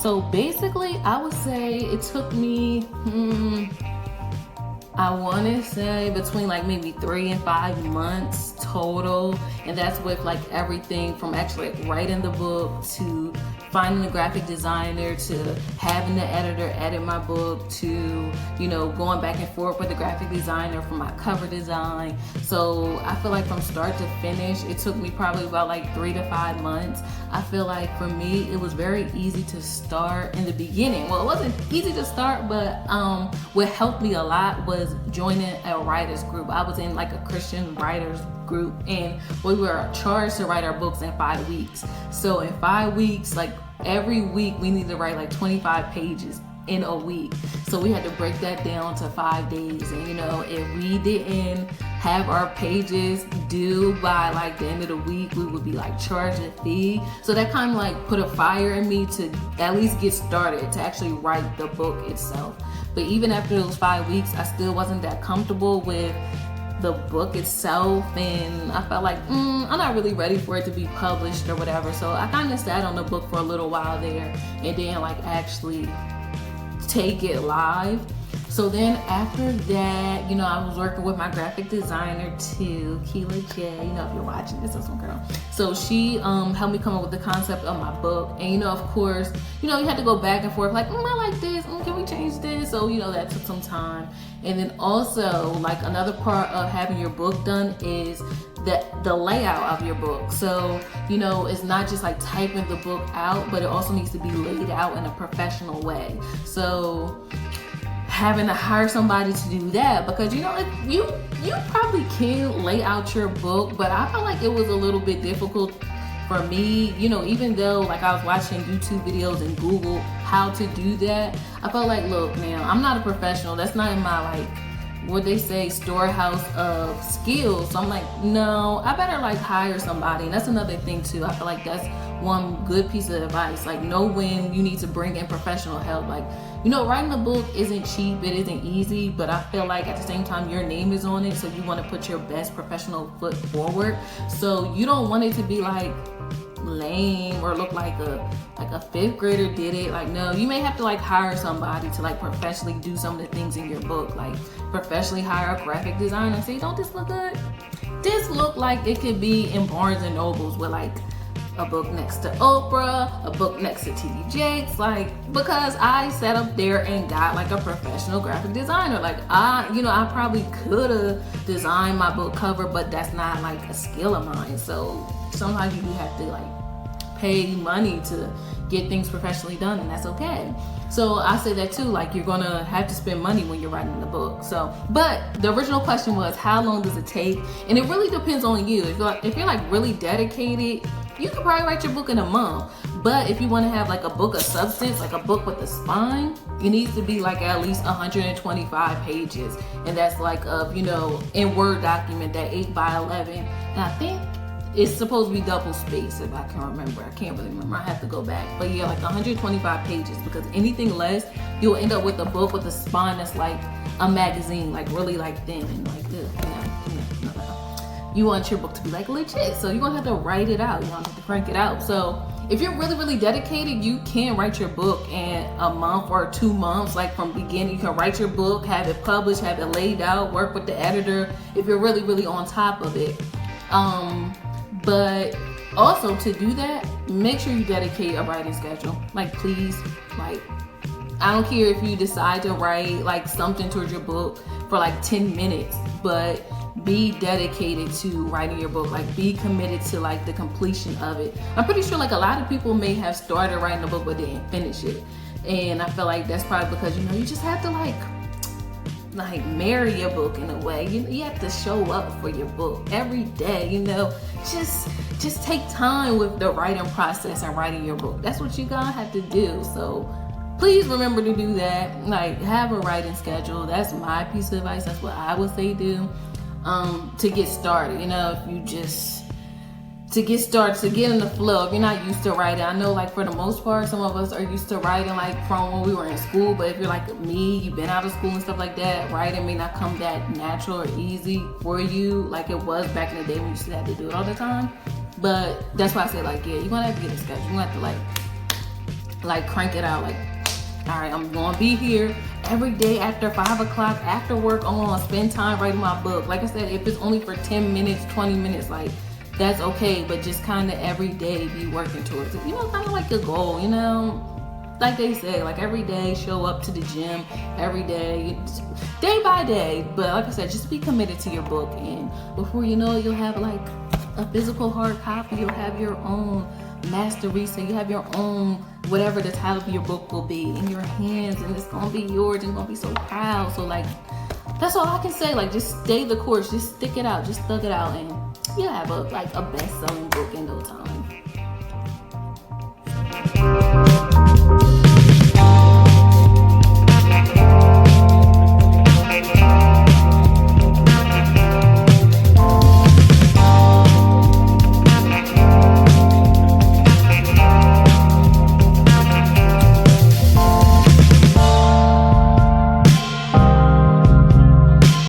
So basically, I would say it took me, I want to say between like maybe 3 and 5 months total. And that's with like everything from actually like writing the book to finding a graphic designer to having the editor edit my book to, you know, going back and forth with the graphic designer for my cover design. So I feel like from start to finish, it took me probably about like 3 to 5 months. I feel like for me, it was very easy to start in the beginning. Well, it wasn't easy to start, but what helped me a lot was joining a writers group. I was in like a Christian writers group, and we were charged to write our books in 5 weeks. So in 5 weeks, like every week we needed to write like 25 pages in a week. So we had to break that down to 5 days. And you know, if we didn't have our pages due by like the end of the week, we would be like charged a fee. So that kind of like put a fire in me to at least get started, to actually write the book itself. But even after those 5 weeks, I still wasn't that comfortable with the book itself, and I felt like I'm not really ready for it to be published or whatever. So I kind of sat on the book for a little while there and then like actually take it live. So then after that, you know, I was working with my graphic designer too, Keela J. You know, if you're watching this, awesome girl. So she helped me come up with the concept of my book. And you know, of course, you know, you had to go back and forth like, I like this, can we change this? So, you know, that took some time. And then also, like, another part of having your book done is the layout of your book. So, you know, it's not just like typing the book out, but it also needs to be laid out in a professional way. So having to hire somebody to do that, because you know, like, you probably can lay out your book, but I felt like it was a little bit difficult for me, you know, even though like I was watching YouTube videos and Google how to do that. I felt like, look, man, I'm not a professional. That's not in my, like, what they say, storehouse of skills. So I'm like, no, I better like hire somebody. And that's another thing too. I feel like that's one good piece of advice. Like, know when you need to bring in professional help. Like, you know, writing a book isn't cheap, it isn't easy, but I feel like at the same time your name is on it, so you want to put your best professional foot forward. So you don't want it to be like lame or look like a 5th grader did it. Like, no, you may have to like hire somebody to like professionally do some of the things in your book. Like, professionally hire a graphic designer. Say, don't this look good? This look like it could be in Barnes and Nobles with like a book next to Oprah, a book next to TD Jakes, like, because I sat up there and got like a professional graphic designer. Like, I probably could have designed my book cover, but that's not like a skill of mine. So sometimes you do have to like pay money to get things professionally done, and that's okay. So I say that too, like, you're gonna have to spend money when you're writing the book. So, but the original question was, how long does it take? And it really depends on you. If you're like really dedicated, you could probably write your book in a month. But if you want to have like a book of substance, like a book with a spine, it needs to be like at least 125 pages. And that's like in Word document, that 8x11. And I think it's supposed to be double spaced, if I can remember. I can't really remember. I have to go back. But yeah, like 125 pages, because anything less, you'll end up with a book with a spine that's like a magazine, like really like thin and like this. You want your book to be like legit, so you're gonna have to write it out. You don't have to crank it out. So if you're really, really dedicated, you can write your book in a month or 2 months. Like, from beginning, you can write your book, have it published, have it laid out, work with the editor if you're really, really on top of it. But also, to do that, make sure you dedicate a writing schedule. Like, please, like, I don't care if you decide to write like something towards your book for like 10 minutes, but be dedicated to writing your book. Like, be committed to like the completion of it. I'm pretty sure like a lot of people may have started writing a book but didn't finish it, and I feel like that's probably because you just have to like marry your book in a way. You have to show up for your book every day. Just take time with the writing process and writing your book. That's what you gonna have to do. So please remember to do that. Like, have a writing schedule. That's my piece of advice. That's what I would say do. To get started, if you just to get started, to get in the flow. If you're not used to writing, I know like for the most part, some of us are used to writing like from when we were in school, but if you're like me, you've been out of school and stuff like that, writing may not come that natural or easy for you like it was back in the day when you used to have to do it all the time. But that's why I say like, yeah, you're gonna have to get a schedule. You're gonna have to like like crank it out. Like, all right, I'm gonna be here every day after 5 o'clock, after work. I'm gonna spend time writing my book. Like I said, if it's only for 10 minutes, 20 minutes, like that's okay, but just kind of every day be working towards it. You know, kind of like a goal, you know? Like they say, like every day show up to the gym, every day, day by day. But like I said, just be committed to your book, and before you know it, you'll have like a physical hard copy. You'll have your own master reset. You have your own, whatever the title of your book will be, in your hands, and it's gonna be yours, and you're gonna be so proud. So like, that's all I can say. Like, just stay the course, just stick it out, just thug it out, and you'll have a best-selling book in no time.